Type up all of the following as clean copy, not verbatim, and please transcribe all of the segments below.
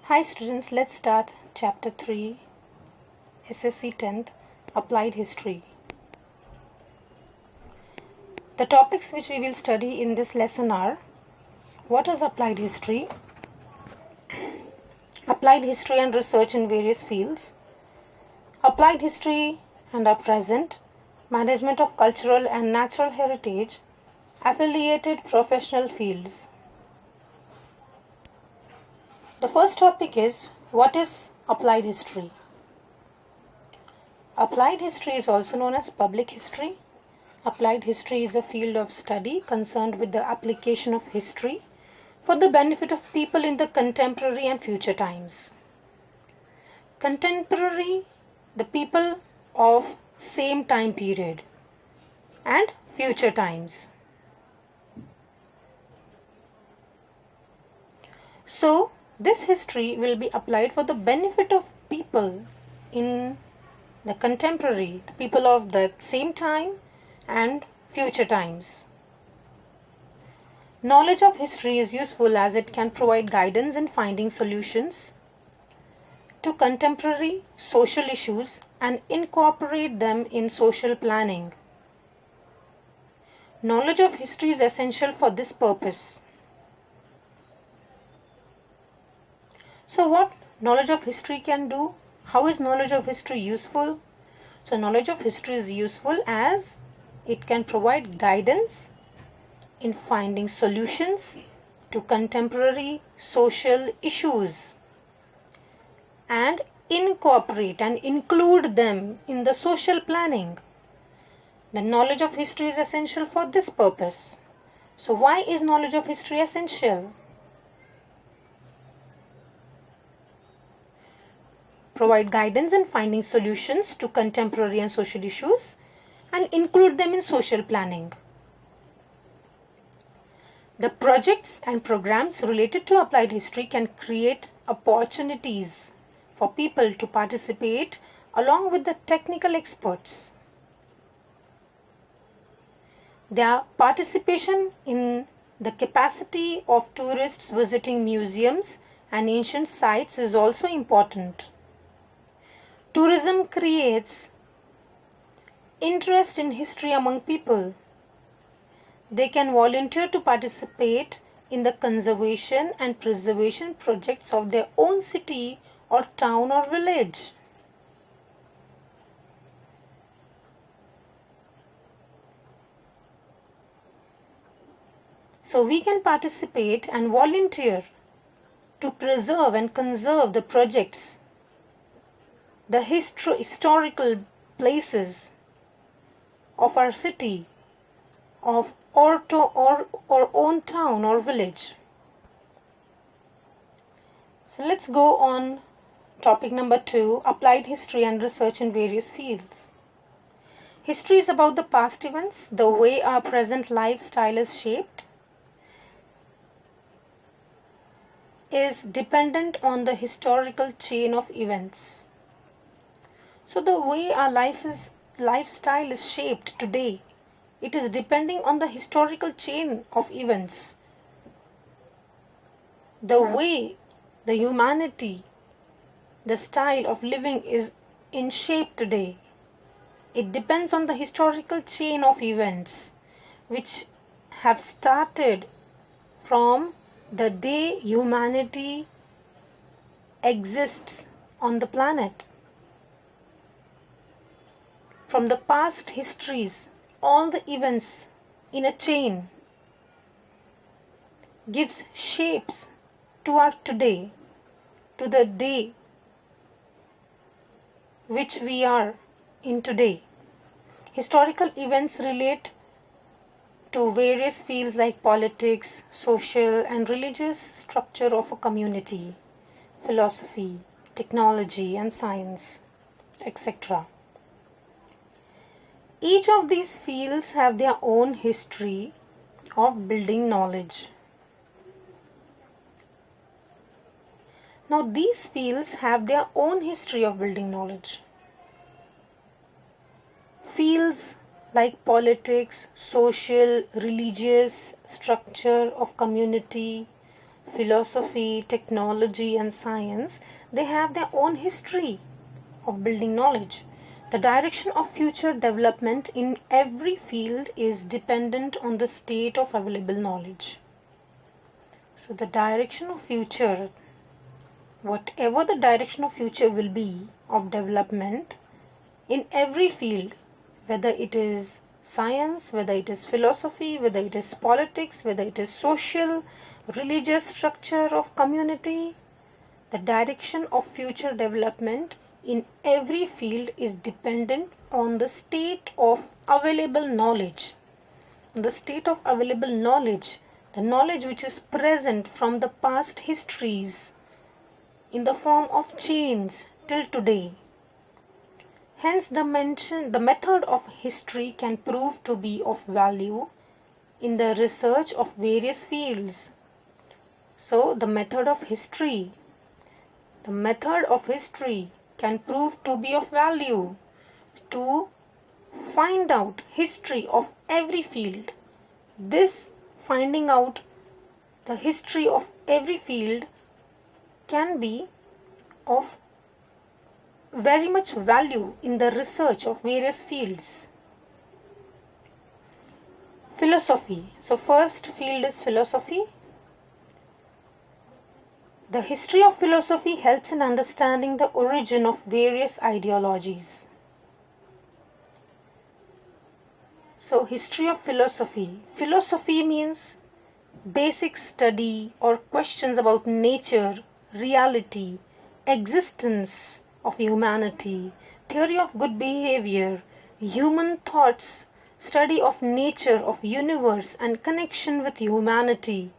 Hi students, let's start Chapter 3, SSC 10th, Applied History. The topics which we will study in this lesson are: what is applied history, applied history and research in various fields, applied history and our present, management of cultural and natural heritage, affiliated professional fields. The first topic is, what is applied history? Applied history is also known as public history. Applied history is a field of study concerned with the application of history for the benefit of people in the contemporary and future times. Contemporary, the people of same time period, and future times. So, this history will be applied for the benefit of people in the contemporary, the people of the same time and future times. Knowledge of history is useful as it can provide guidance in finding solutions to contemporary social issues and incorporate them in social planning. Knowledge of history is essential for this purpose. So what knowledge of history can do? How is knowledge of history useful? So knowledge of history is useful as it can provide guidance in finding solutions to contemporary social issues and incorporate and include them in the social planning. The knowledge of history is essential for this purpose. So why is knowledge of history essential? Provide guidance in finding solutions to contemporary and social issues and include them in social planning. The projects and programs related to applied history can create opportunities for people to participate along with the technical experts. Their participation in the capacity of tourists visiting museums and ancient sites is also important. Tourism creates interest in history among people. They can volunteer to participate in the conservation and preservation projects of their own city or town or village. So we can participate and volunteer to preserve and conserve the projects, the historical places of our city, of our own town or village. So let's go on topic number 2, applied history and research in various fields. History is about the past events, the way our present lifestyle is shaped is dependent on the historical chain of events. So the way our lifestyle is shaped today, it is depending on the historical chain of events. The way the humanity, the style of living is in shape today, it depends on the historical chain of events which have started from the day humanity exists on the planet. From the past histories, all the events in a chain gives shapes to our today, to the day which we are in today. Historical events relate to various fields like politics, social and religious structure of a community, philosophy, technology and science, etc. Each of these fields have their own history of building knowledge. Now these fields have their own history of building knowledge. Fields like politics, social, religious structure of community, philosophy, technology and science, they have their own history of building knowledge. The direction of future development in every field is dependent on the state of available knowledge. So the direction of future, whatever the direction of future will be of development in every field, whether it is science, whether it is philosophy, whether it is politics, whether it is social, religious structure of community, the direction of future development in every field is dependent on the state of available knowledge. The state of available knowledge, the knowledge which is present from the past histories in the form of chains till today. Hence the method of history can prove to be of value in the research of various fields. So the method of history can prove to be of value to find out history of every field. This finding out the history of every field can be of very much value in the research of various fields. Philosophy. So first field is philosophy. The history of philosophy helps in understanding the origin of various ideologies. So history of philosophy. Philosophy means basic study or questions about nature, reality, existence of humanity, theory of good behavior, human thoughts, study of nature, of universe and connection with humanity.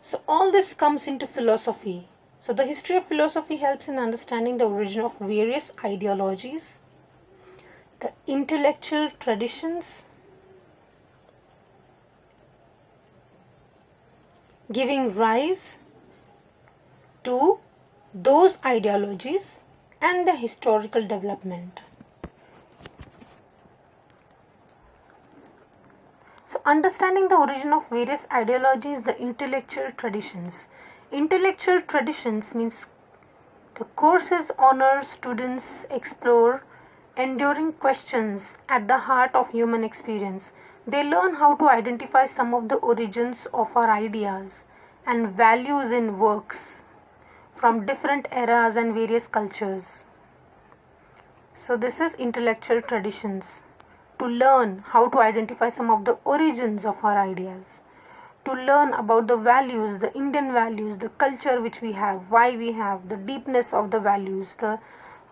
So all this comes into philosophy. So the history of philosophy helps in understanding the origin of various ideologies, the intellectual traditions, giving rise to those ideologies and the historical development. So understanding the origin of various ideologies, the intellectual traditions. Intellectual traditions means the courses honor students explore enduring questions at the heart of human experience. They learn how to identify some of the origins of our ideas and values in works from different eras and various cultures. So this is intellectual traditions. To learn how to identify some of the origins of our ideas. To learn about the values, the Indian values, the culture which we have, why we have, the deepness of the values,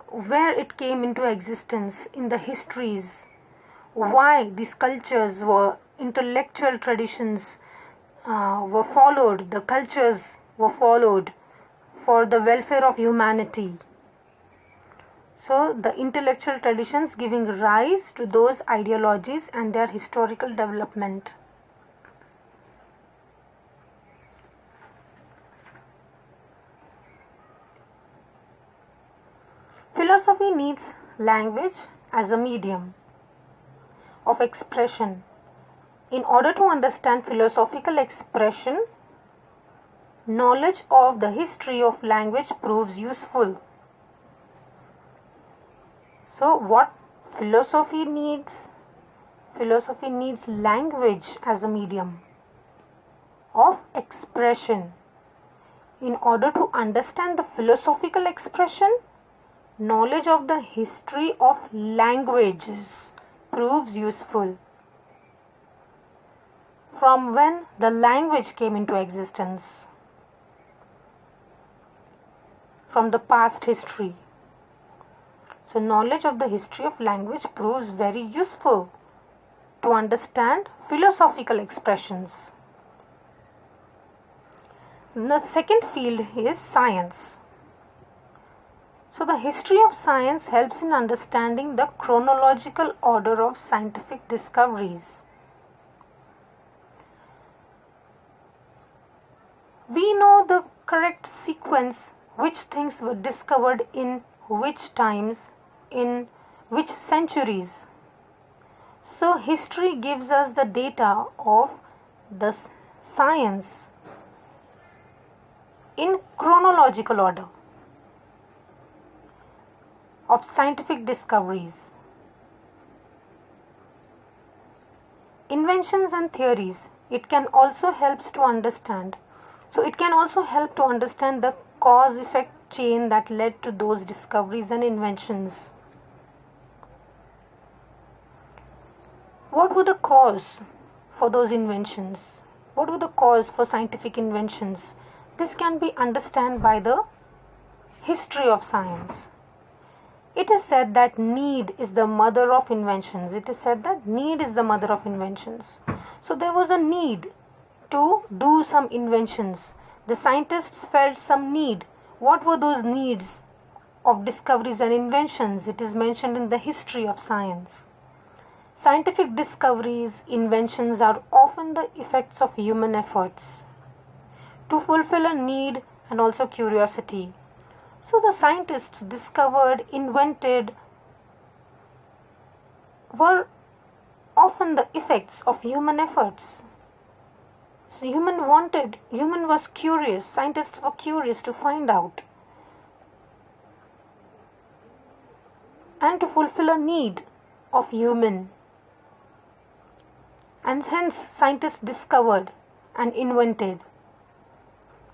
where it came into existence in the histories, why these cultures were, intellectual traditions were followed, the cultures were followed for the welfare of humanity. So the intellectual traditions giving rise to those ideologies and their historical development. Philosophy needs language as a medium of expression. In order to understand philosophical expression, knowledge of the history of language proves useful. So what philosophy needs? Philosophy needs language as a medium of expression. In order to understand the philosophical expression, knowledge of the history of languages proves useful. From when the language came into existence? From the past history. So knowledge of the history of language proves very useful to understand philosophical expressions. The second field is science. So the history of science helps in understanding the chronological order of scientific discoveries. We know the correct sequence, which things were discovered in which times, in which centuries. So history gives us the data of the science in chronological order of scientific discoveries, inventions and theories. It can also help to understand. So it can also help to understand the cause-effect chain that led to those discoveries and inventions. What were the cause for those inventions? What were the cause for scientific inventions? This can be understood by the history of science. It is said that need is the mother of inventions. It is said that need is the mother of inventions. So there was a need to do some inventions. The scientists felt some need. What were those needs of discoveries and inventions? It is mentioned in the history of science. Scientific discoveries, inventions are often the effects of human efforts to fulfill a need and also curiosity. So the scientists discovered, invented, were often the effects of human efforts. So human was curious, scientists were curious to find out and to fulfill a need of human. And hence scientists discovered and invented.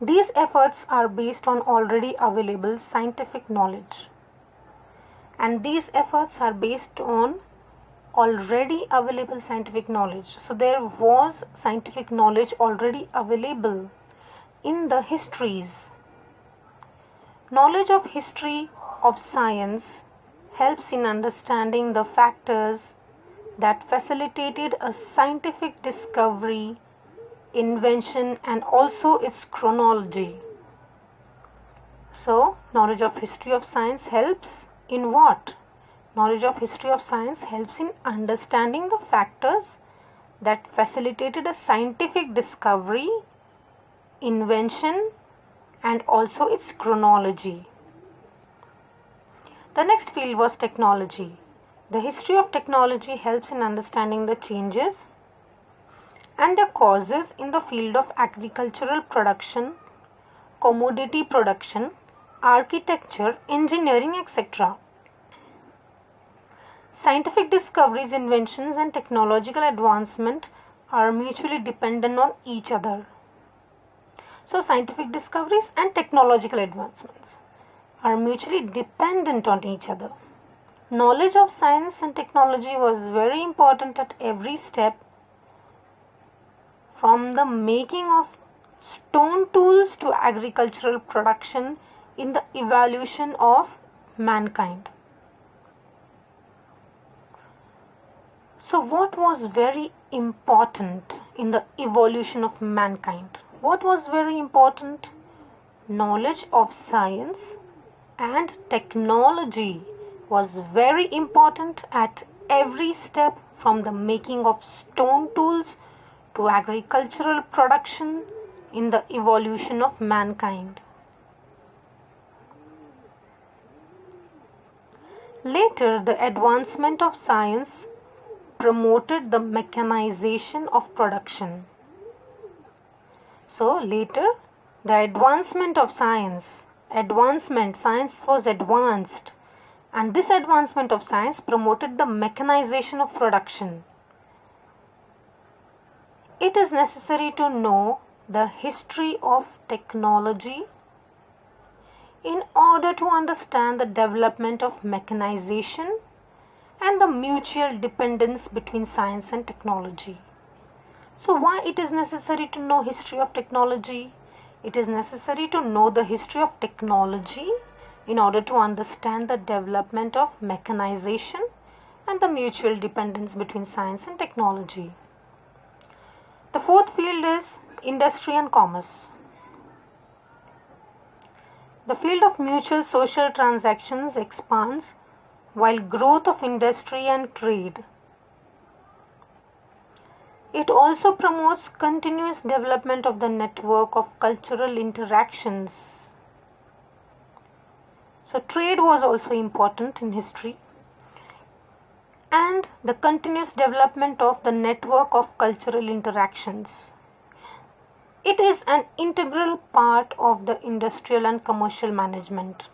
These efforts are based on already available scientific knowledge. And these efforts are based on already available scientific knowledge. So there was scientific knowledge already available in the histories. Knowledge of history of science helps in understanding the factors that facilitated a scientific discovery, invention, and also its chronology. So, knowledge of history of science helps in what? Knowledge of history of science helps in understanding the factors that facilitated a scientific discovery, invention, and also its chronology. The next field was technology. The history of technology helps in understanding the changes and their causes in the field of agricultural production, commodity production, architecture, engineering, etc. Scientific discoveries, inventions, and technological advancement are mutually dependent on each other. So, scientific discoveries and technological advancements are mutually dependent on each other. Knowledge of science and technology was very important at every step, from the making of stone tools to agricultural production in the evolution of mankind. So what was very important in the evolution of mankind? What was very important? Knowledge of science and technology was very important at every step, from the making of stone tools to agricultural production in the evolution of mankind. Later, the advancement of science promoted the mechanization of production. So later, the advancement of science was advanced, and this advancement of science promoted the mechanization of production. It is necessary to know the history of technology in order to understand the development of mechanization and the mutual dependence between science and technology. So why it is necessary to know history of technology? It is necessary to know the history of technology in order to understand the development of mechanization and the mutual dependence between science and technology. The fourth field is industry and commerce. The field of mutual social transactions expands while growth of industry and trade. It also promotes continuous development of the network of cultural interactions. So trade was also important in history, and the continuous development of the network of cultural interactions. It is an integral part of the industrial and commercial management.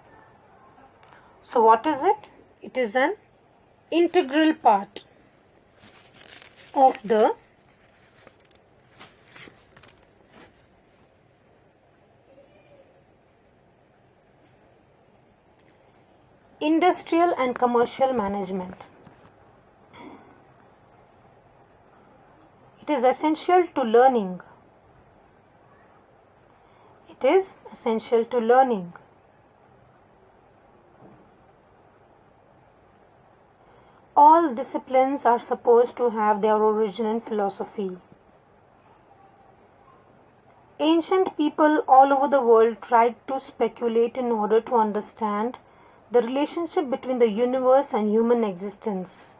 So what is it? It is an integral part of the industrial and commercial management. It is essential to learning. It is essential to learning. All disciplines are supposed to have their origin in philosophy. Ancient people all over the world tried to speculate in order to understand the relationship between the universe and human existence.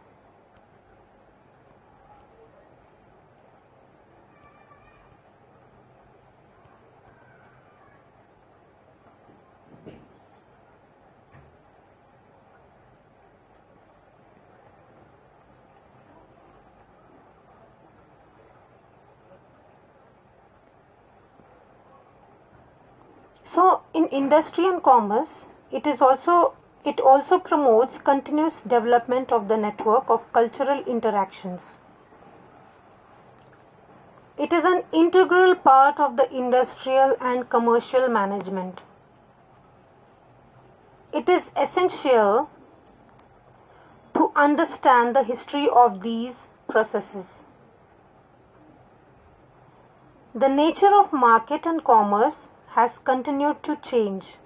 So in industry and commerce, it also promotes continuous development of the network of cultural interactions. It is an integral part of the industrial and commercial management. It is essential to understand the history of these processes. The nature of market and commerce has continued to change.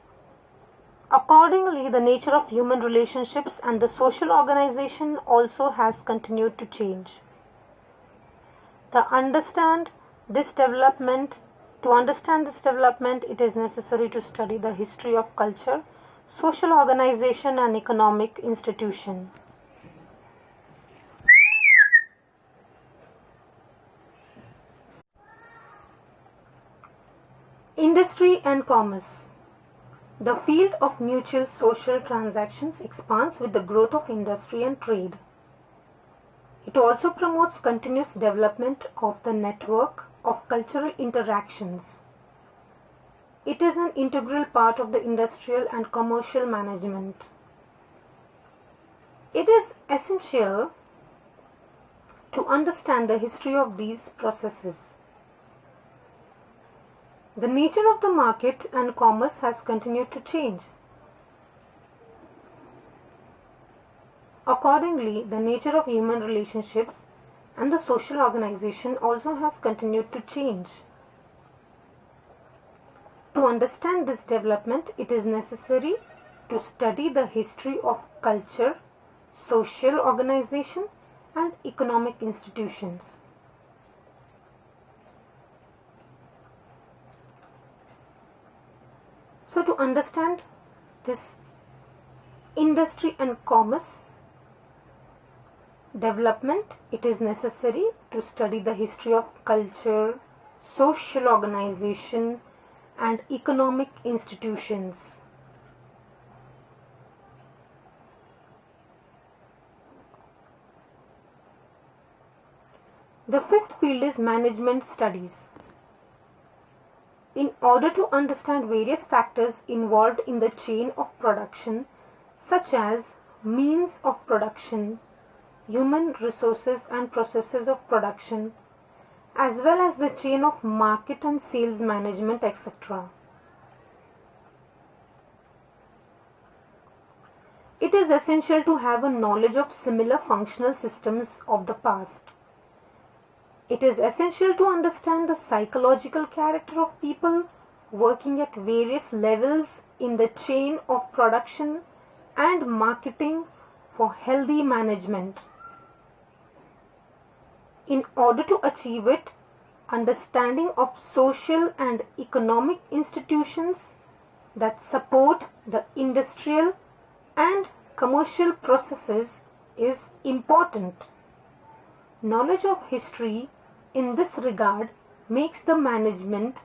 Accordingly, the nature of human relationships and the social organization also has continued to change. To understand this development, it is necessary to study the history of culture, social organization, and economic institution. Industry and commerce. The field of mutual social transactions expands with the growth of industry and trade. It also promotes continuous development of the network of cultural interactions. It is an integral part of the industrial and commercial management. It is essential to understand the history of these processes. The nature of the market and commerce has continued to change. Accordingly, the nature of human relationships and the social organization also has continued to change. To understand this development, it is necessary to study the history of culture, social organization, and economic institutions. So to understand this industry and commerce development, it is necessary to study the history of culture, social organization, and economic institutions. The fifth field is management studies. In order to understand various factors involved in the chain of production, such as means of production, human resources and processes of production, as well as the chain of market and sales management, etc. It is essential to have a knowledge of similar functional systems of the past. It is essential to understand the psychological character of people working at various levels in the chain of production and marketing for healthy management. In order to achieve it, understanding of social and economic institutions that support the industrial and commercial processes is important. Knowledge of history in this regard makes the management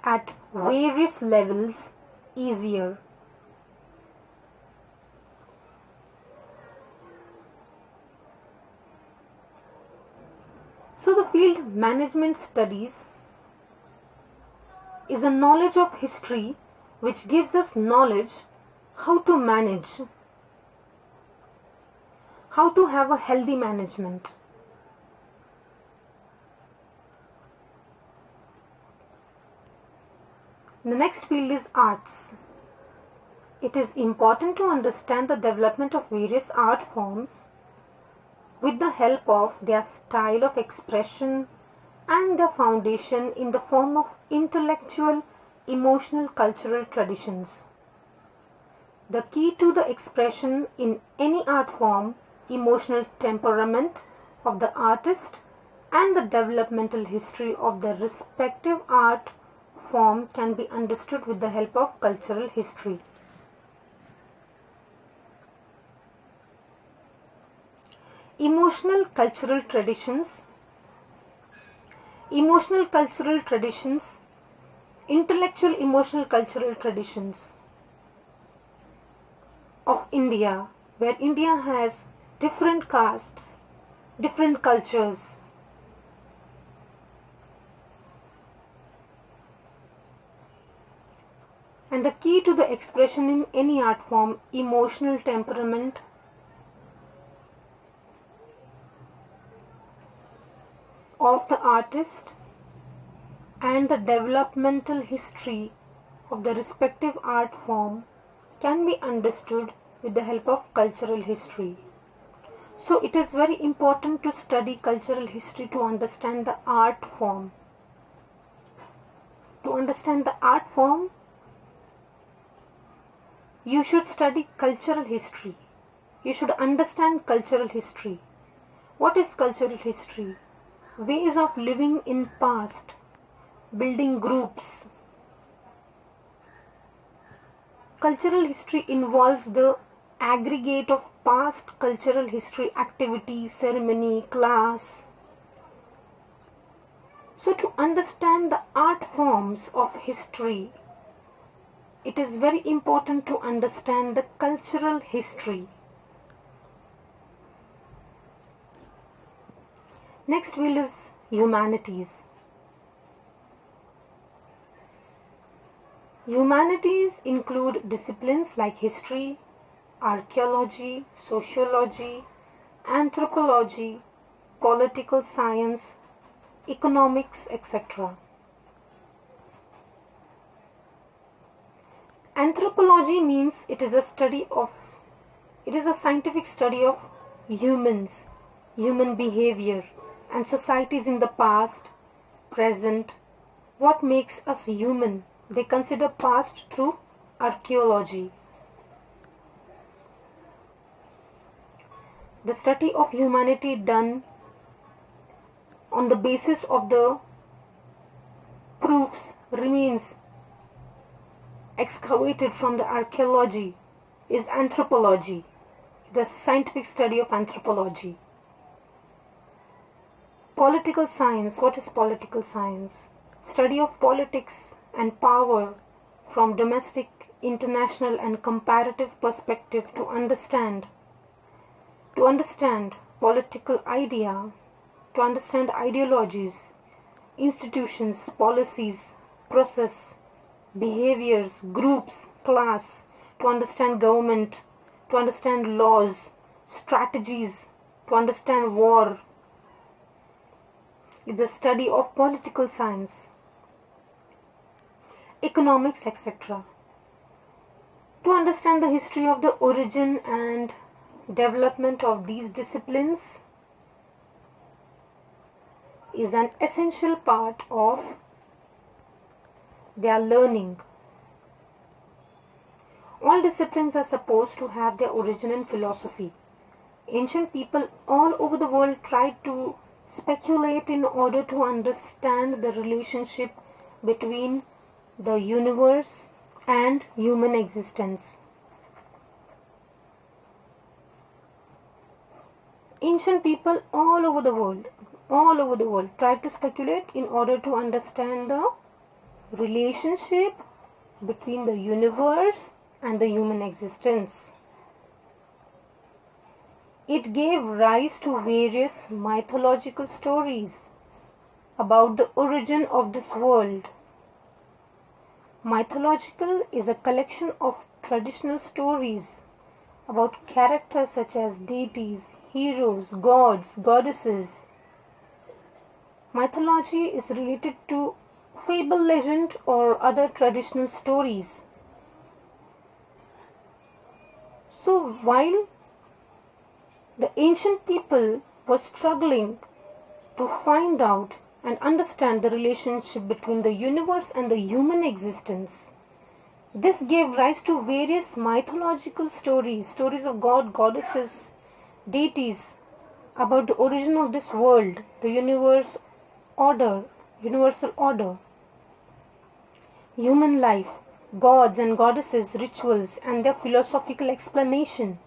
at various levels easier. So the field management studies is a knowledge of history which gives us knowledge how to manage, how to have a healthy management. The next field is arts. It is important to understand the development of various art forms with the help of their style of expression and their foundation in the form of intellectual, emotional, cultural traditions. The key to the expression in any art form, emotional temperament of the artist, and the developmental history of the respective art form can be understood with the help of cultural history. Emotional cultural traditions, intellectual emotional cultural traditions of India, where India has different castes, different cultures. And the key to the expression in any art form, emotional temperament, of the artist and the developmental history of the respective art form can be understood with the help of cultural history. So it is very important to study cultural history to understand the art form. To understand the art form, you should study cultural history. You should understand cultural history. What is cultural history? Ways of living in past, building groups. Cultural history involves the aggregate of past cultural history activities, ceremony, class. So to understand the art forms of history, it is very important to understand the cultural history. Next field is humanities. Humanities include disciplines like history, archaeology, sociology, anthropology, political science, economics, etc. Anthropology means it is a scientific study of humans, human behavior, and societies in the past, present, what makes us human. They consider past through archaeology. The study of humanity done on the basis of the proofs, remains excavated from the archaeology is anthropology, the scientific study of anthropology. Political science. What is political science? Study of politics and power from domestic, international and comparative perspective to understand political idea, to understand ideologies, institutions, policies, process, behaviors, groups, class, to understand government, to understand laws, strategies, to understand war. It's the study of political science, economics, etc. To understand the history of the origin and development of these disciplines is an essential part of their learning. All disciplines are supposed to have their origin in philosophy. Ancient people all over the world tried to speculate in order to understand the relationship between the universe and human existence. Ancient people all over the world tried to speculate in order to understand the relationship between the universe and the human existence. It gave rise to various mythological stories about the origin of this world. Mythological is a collection of traditional stories about characters such as deities, heroes, gods, goddesses. Mythology is related to fable, legend, or other traditional stories. So while the ancient people were struggling to find out and understand the relationship between the universe and the human existence, this gave rise to various mythological stories, stories of god, goddesses, deities, about the origin of this world, the universal order, human life, gods and goddesses, rituals, and their philosophical explanation.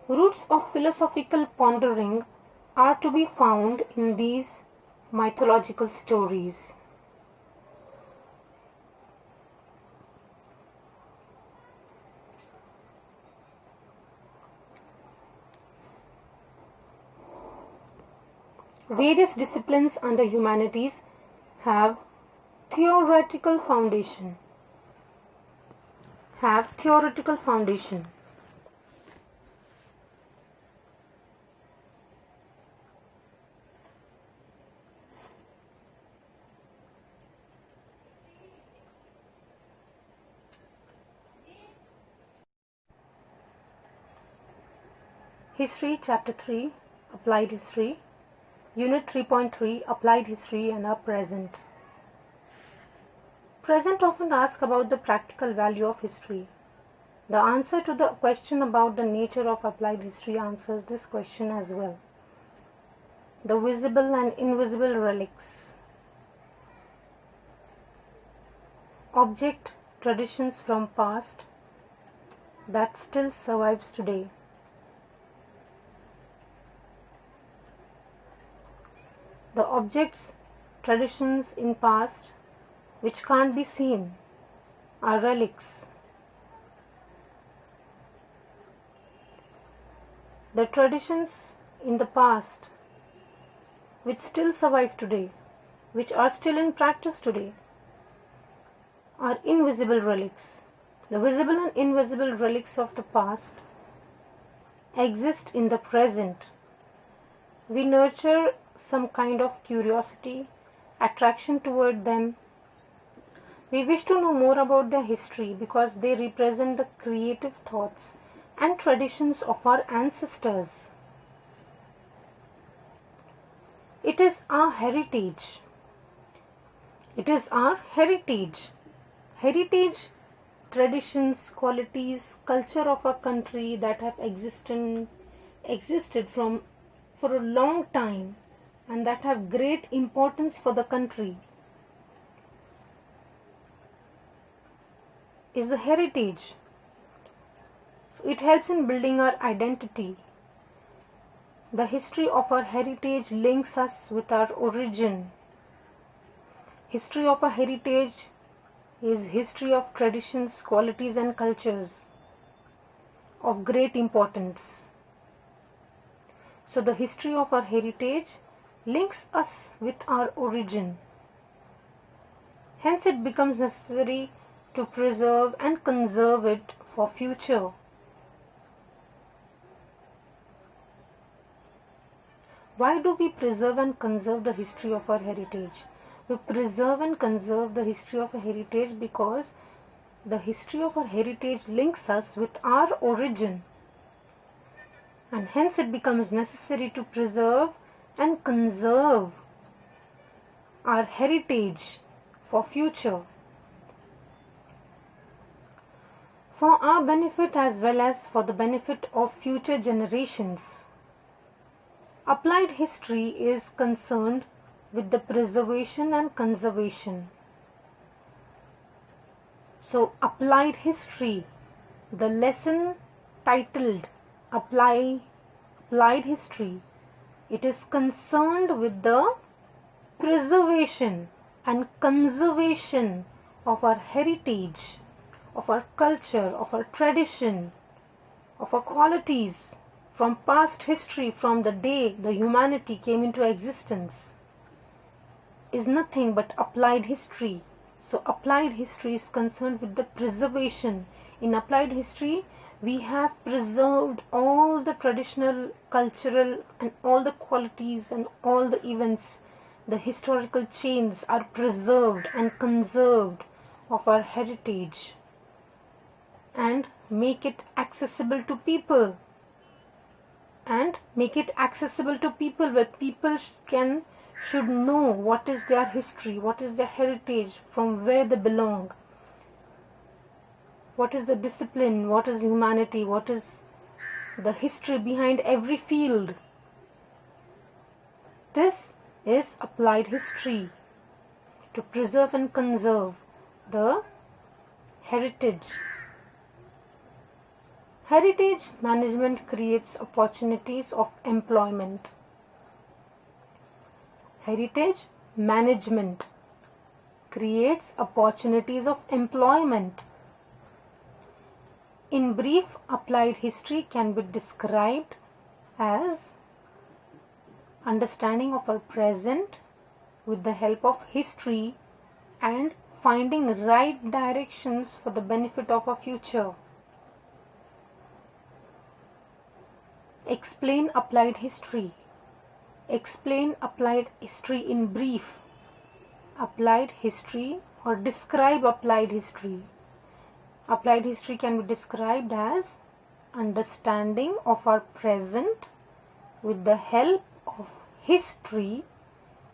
Roots of philosophical pondering are to be found in these mythological stories. Various disciplines under humanities have theoretical foundation. History, Chapter 3, Applied History, Unit 3.3, Applied History and our Present. Present often asks about the practical value of history. The answer to the question about the nature of applied history answers this question as well. The visible and invisible relics. Object, traditions from past that still survives today. The objects, traditions in past which can't be seen are relics. The traditions in the past which still survive today, which are still in practice today, are invisible relics. The visible and invisible relics of the past exist in the present. We nurture some kind of curiosity, attraction toward them. We wish to know more about their history because they represent the creative thoughts and traditions of our ancestors. It is our heritage. Heritage, traditions, qualities, culture of a country that have existed for a long time and that have great importance for the country is the heritage. So it helps in building our identity. The history of our heritage links us with our origin. History of a heritage is history of traditions, qualities and cultures of great importance. So the history of our heritage links us with our origin. Hence it becomes necessary to preserve and conserve it for future. Why do we preserve and conserve the history of our heritage? We preserve and conserve the history of a heritage because the history of our heritage links us with our origin. And hence it becomes necessary to preserve and conserve our heritage for future. For our benefit as well as for the benefit of future generations. Applied history is concerned with the preservation and conservation. So, applied history, the lesson titled Applied History, it is concerned with the preservation and conservation of our heritage, of our culture, of our tradition, of our qualities from past history, from the day the humanity came into existence, is nothing but applied history. So applied history is concerned with the preservation. In applied history, we have preserved all the traditional, cultural, and all the qualities and all the events. The historical chains are preserved and conserved of our heritage and make it accessible to people. Where people should know what is their history, what is their heritage, from where they belong, what is the discipline, what is humanity, what is the history behind every field. This is applied history, to preserve and conserve the heritage. Heritage management creates opportunities of employment. Heritage management creates opportunities of employment. In brief, applied history can be described as understanding of our present with the help of history and finding right directions for the benefit of our future. Explain applied history. Explain applied history in brief. Applied history, or describe applied history. Applied history can be described as understanding of our present with the help of history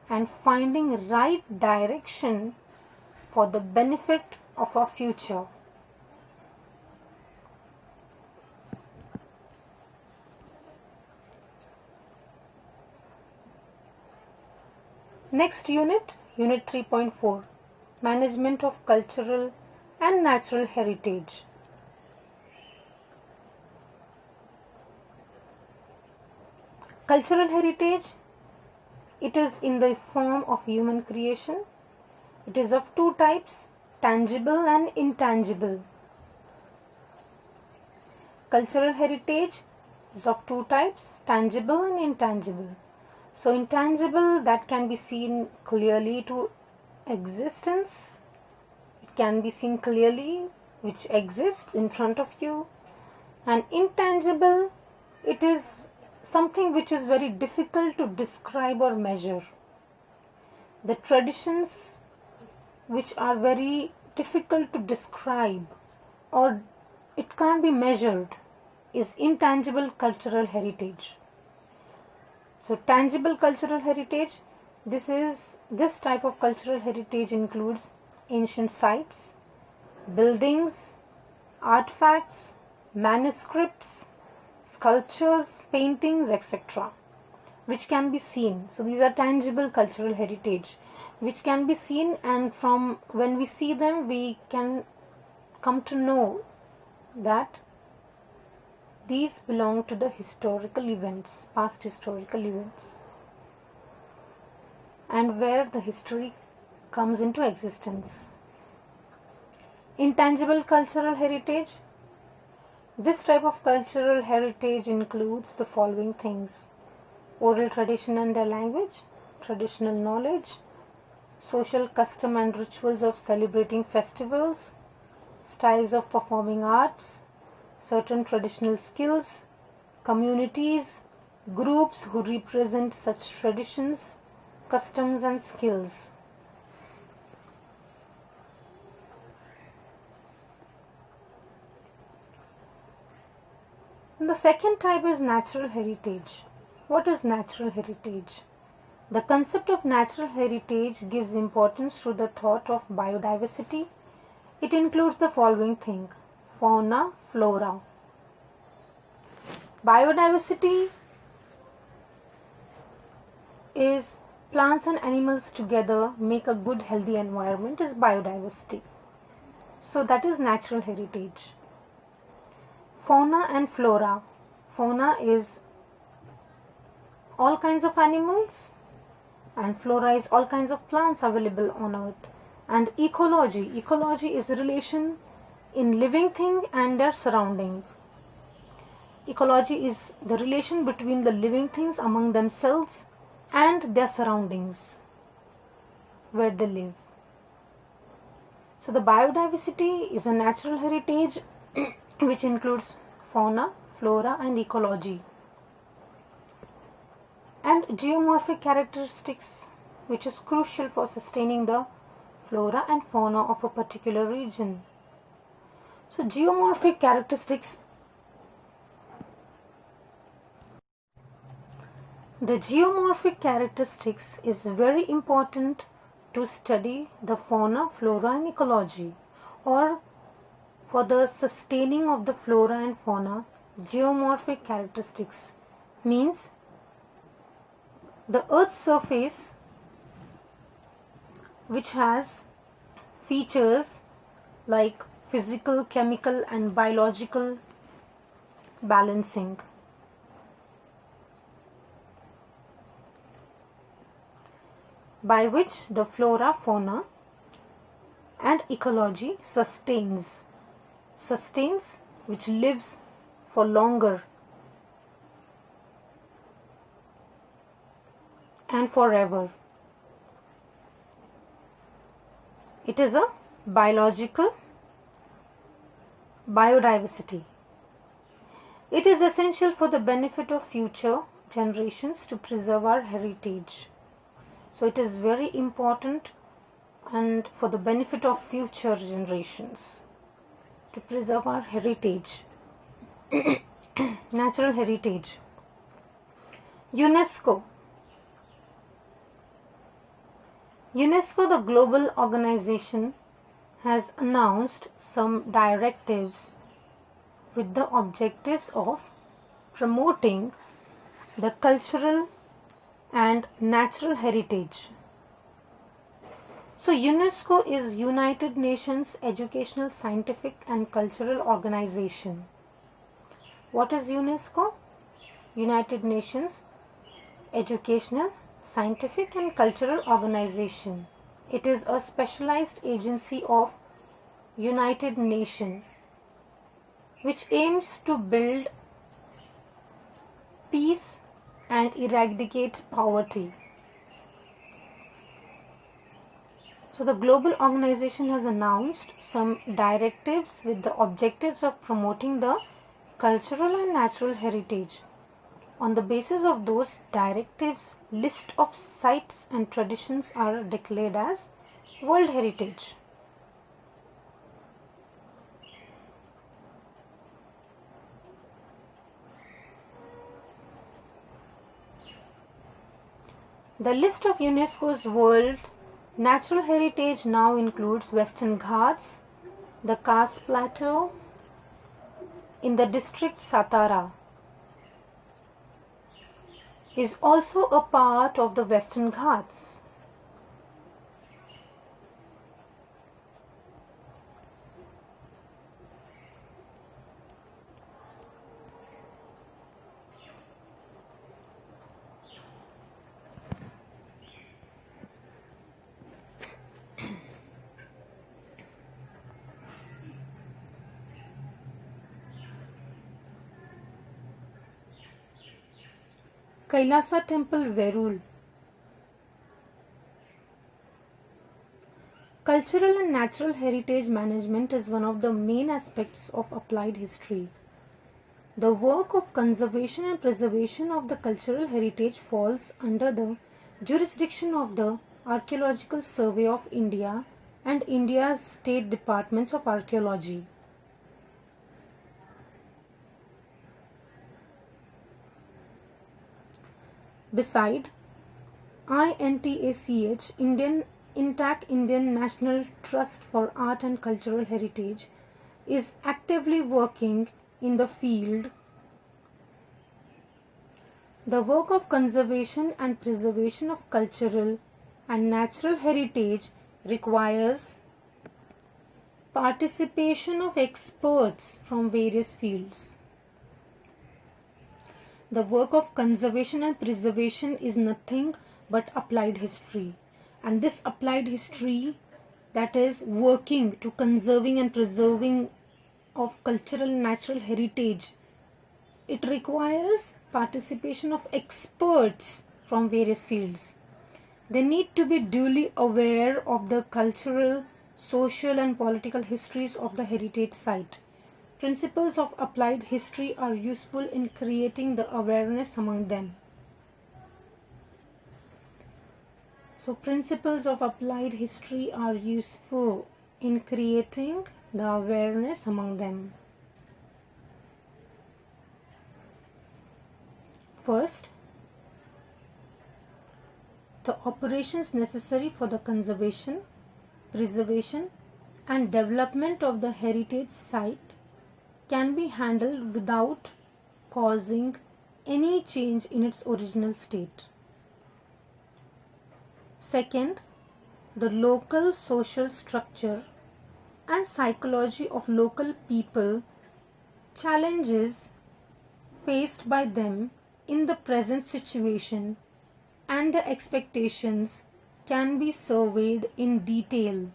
and finding right direction for the benefit of our future. Next unit, Unit 3.4, Management of Cultural and Natural Heritage. Cultural heritage, it is in the form of human creation. It is of two types, tangible and intangible. Cultural heritage is of two types, tangible and intangible. So intangible, that can be seen clearly to existence. It can be seen clearly, which exists in front of you. And intangible, it is something which is very difficult to describe or measure. The traditions which are very difficult to describe or it can't be measured is intangible cultural heritage. So tangible cultural heritage, this type of cultural heritage includes ancient sites, buildings, artifacts, manuscripts, sculptures, paintings, etc., which can be seen. So these are tangible cultural heritage which can be seen, and from when we see them we can come to know that these belong to the historical events, past historical events, and where the history comes into existence. Intangible cultural heritage. This type of cultural heritage includes the following things: oral tradition and their language, traditional knowledge, social custom and rituals of celebrating festivals, styles of performing arts, certain traditional skills, communities, groups who represent such traditions, customs and skills. And the second type is natural heritage. What is natural heritage? The concept of natural heritage gives importance to the thought of biodiversity. It includes the following thing: fauna, flora. Biodiversity is plants and animals together make a good healthy environment is biodiversity. So that is natural heritage. Fauna and flora. Fauna is all kinds of animals and flora is all kinds of plants available on earth. And ecology. Ecology is a relation in living thing and their surrounding. Ecology is the relation between the living things among themselves and their surroundings where they live. So the biodiversity is a natural heritage which includes fauna, flora and ecology, and geomorphic characteristics, which is crucial for sustaining the flora and fauna of a particular region. So geomorphic characteristics. The geomorphic characteristics is very important to study the fauna, flora and ecology, or for the sustaining of the flora and fauna. Geomorphic characteristics means the Earth's surface which has features like physical, chemical and biological balancing. By which the flora, fauna and ecology sustains, which lives for longer and forever. It is a biological biodiversity. It is essential for the benefit of future generations to preserve our heritage. So it is very important and for the benefit of future generations to preserve our heritage, natural heritage. UNESCO, the global organization, has announced some directives with the objectives of promoting the cultural and natural heritage. So UNESCO is United Nations Educational, Scientific and Cultural Organization. What is UNESCO? United Nations Educational, Scientific and Cultural Organization. It is a specialized agency of United Nations which aims to build peace and eradicate poverty. So the global organization has announced some directives with the objectives of promoting the cultural and natural heritage. On the basis of those directives, list of sites and traditions are declared as World Heritage. The list of UNESCO's World's Natural Heritage now includes Western Ghats, the Khas Plateau in the district Satara is also a part of the Western Ghats. Kailasa Temple, Verul. Cultural and natural heritage management is one of the main aspects of applied history. The work of conservation and preservation of the cultural heritage falls under the jurisdiction of the Archaeological Survey of India and India's State Departments of Archaeology. Beside INTACH, Intact Indian National Trust for Art and Cultural Heritage is actively working in the field. The work of conservation and preservation of cultural and natural heritage requires participation of experts from various fields. The work of conservation and preservation is nothing but applied history. And this applied history, that is working to conserving and preserving of cultural and natural heritage, it requires participation of experts from various fields. They need to be duly aware of the cultural, social and political histories of the heritage site. Principles of applied history are useful in creating the awareness among them. So principles of applied history are useful in creating the awareness among them. First, the operations necessary for the conservation, preservation, and development of the heritage site can be handled without causing any change in its original state. Second, the local social structure and psychology of local people, challenges faced by them in the present situation, and the expectations can be surveyed in detail.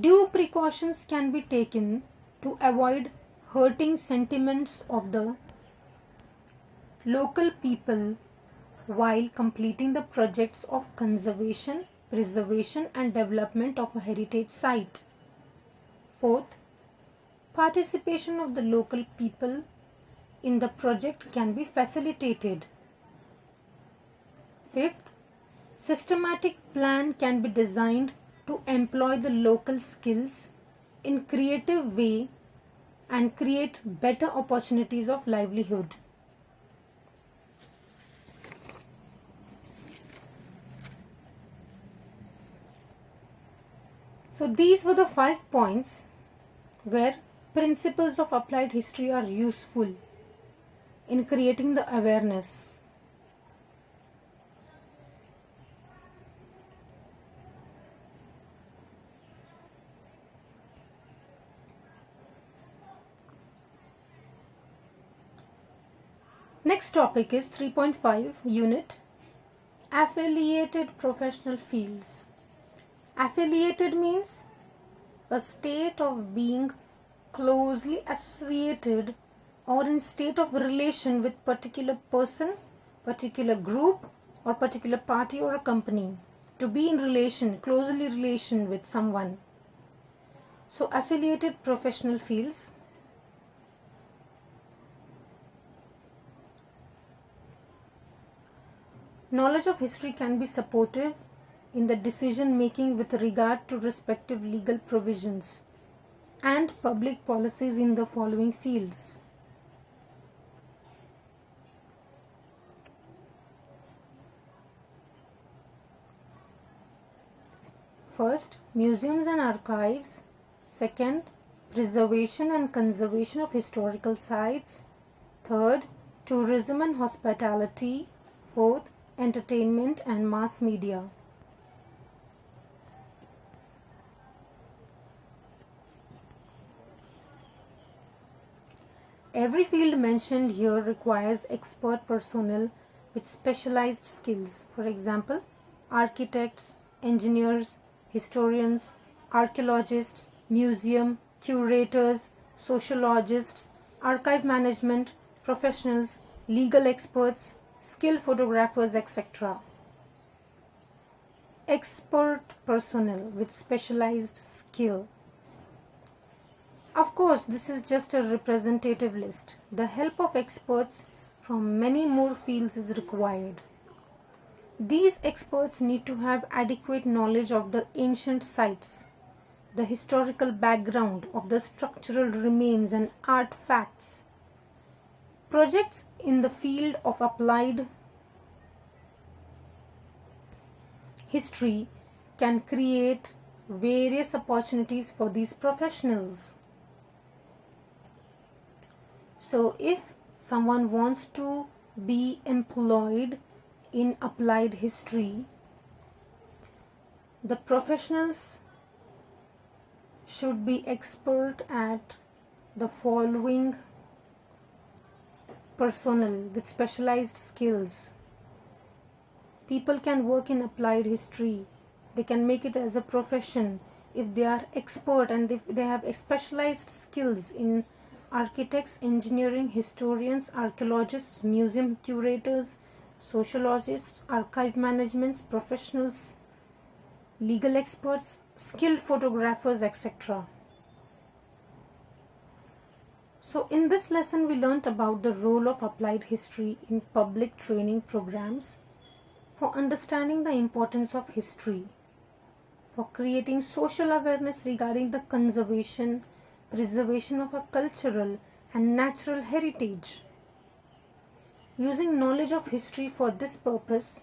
Due precautions can be taken to avoid hurting sentiments of the local people while completing the projects of conservation, preservation, and development of a heritage site. Fourth, participation of the local people in the project can be facilitated. Fifth, systematic plan can be designed to employ the local skills in creative way and create better opportunities of livelihood. So these were the 5 points where principles of applied history are useful in creating the awareness. Next topic is 3.5 unit affiliated professional fields. Affiliated means a state of being closely associated or in state of relation with particular person, particular group, or particular party or a company. To be in relation, closely relation with someone. So affiliated professional fields. Knowledge of history can be supportive in the decision making with regard to respective legal provisions and public policies in the following fields. First, museums and archives. Second, preservation and conservation of historical sites. Third, tourism and hospitality. Fourth, entertainment and mass media. Every field mentioned here requires expert personnel with specialized skills. For example, architects, engineers, historians, archaeologists, museum curators, sociologists, archive management professionals, legal experts, skilled photographers, etc. Expert personnel with specialized skill. Of course, this is just a representative list. The help of experts from many more fields is required. These experts need to have adequate knowledge of the ancient sites, the historical background of the structural remains and artifacts. Projects in the field of applied history can create various opportunities for these professionals. So if someone wants to be employed in applied history, the professionals should be expert at the following personnel with specialized skills. People can work in applied history. They can make it as a profession if they are expert and if they have specialized skills in architects, engineering, historians, archaeologists, museum curators, sociologists, archive managements, professionals, legal experts, skilled photographers, etc. So in this lesson we learnt about the role of applied history in public training programs for understanding the importance of history, for creating social awareness regarding the conservation, preservation of our cultural and natural heritage. Using knowledge of history for this purpose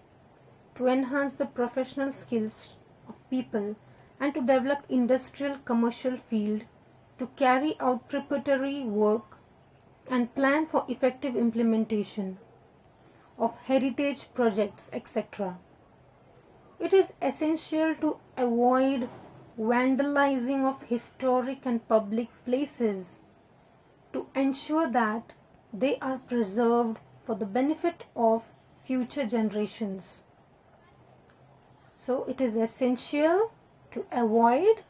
to enhance the professional skills of people and to develop industrial commercial field to carry out preparatory work and plan for effective implementation of heritage projects, etc. It is essential to avoid vandalizing of historic and public places to ensure that they are preserved for the benefit of future generations. So it is essential to avoid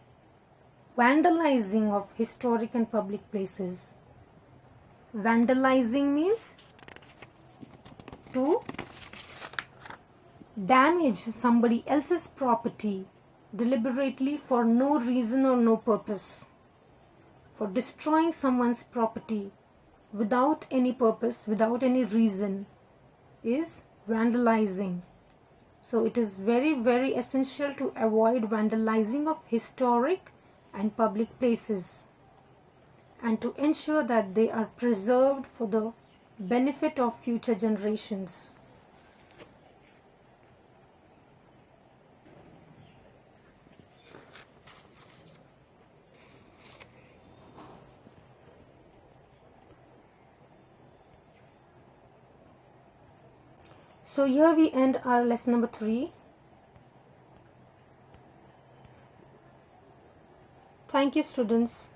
vandalizing of historic and public places. Vandalizing means to damage somebody else's property deliberately for no reason or no purpose. For destroying someone's property without any purpose, without any reason, is vandalizing. So it is very, very essential to avoid vandalizing of historic and public places and to ensure that they are preserved for the benefit of future generations. So here we end our lesson number 3. Thank you, students.